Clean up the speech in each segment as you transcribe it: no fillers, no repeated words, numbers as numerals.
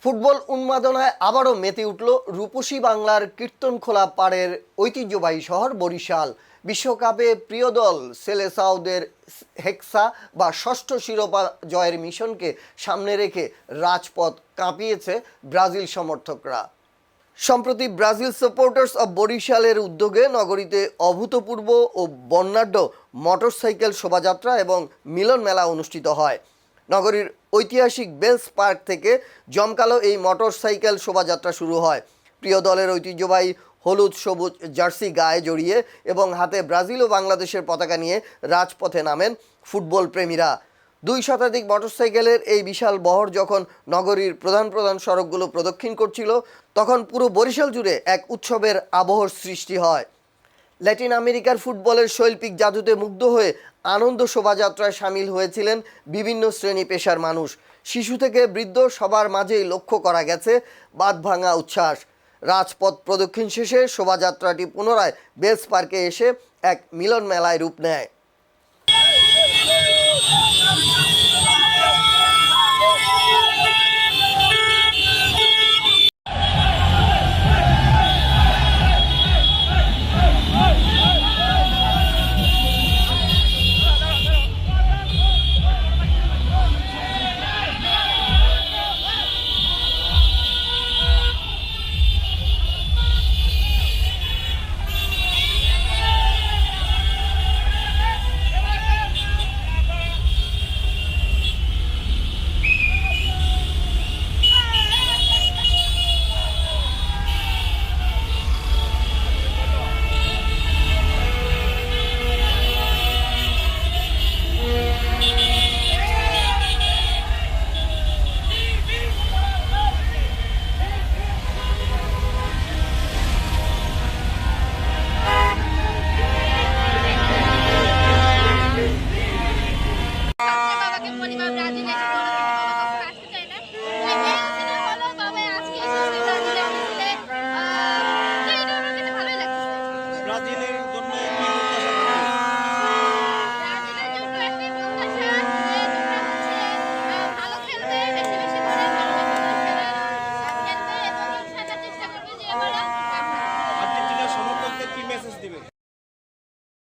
Football উন্মাদনায় আবারও মেতে উঠল রূপসী বাংলার কীর্তনখোলা পাড়ের ঐতিহ্যবাহী শহর বরিশাল। বিশ্বকাপে প্রিয় দল সেলেসাওদের হেক্সা বা ষষ্ঠ শিরোপা জয়ের মিশনকে সামনে রেখে রাজপথ কাঁপিয়েছে ব্রাজিল সমর্থকরা। সম্প্রতি ব্রাজিল সাপোর্টার্স অব বরিশালের উদ্যোগে নগরীতে অভূতপূর্ব ও বর্ণাঢ্য মোটরসাইকেল শোভাযাত্রা এবং মিলন মেলা অনুষ্ঠিত হয়। নগরীর ঐতিহাসিক বেলস পার্ক থেকে জমকালো এই মোটরসাইকেল শোভাযাত্রা শুরু হয়। প্রিয় দলের ঐতিহ্যবাহী হলুদ সবুজ জার্সি গায়ে জড়িয়ে এবং হাতে ব্রাজিল ও বাংলাদেশের পতাকা নিয়ে রাজপথে নামেন ফুটবল প্রেমীরা। 2 শতাধিক মোটরসাইকেলের এই বিশাল বহর যখন নগরীর প্রধান সড়কগুলো প্রদক্ষিণ করছিল, তখন পুরো বরিশাল জুড়ে এক উৎসবের আবহর সৃষ্টি হয়। ল্যাটিন আমেরিকার ফুটবলের শৈল্পিক জাদুতে মুগ্ধ হয়ে আনন্দ শোভাযাত্রায় সামিল হয়েছিলেন বিভিন্ন শ্রেণী পেশার মানুষ। শিশু থেকে বৃদ্ধ সবার মাঝেই লক্ষ্য করা গেছে বাঁধভাঙা উচ্ছ্বাস। রাজপথ প্রদক্ষিণ শেষে শোভাযাত্রাটি পুনরায় বেলস পার্কে এসে এক মিলন মেলায় রূপ নেয়।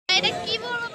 এটা কি বলবো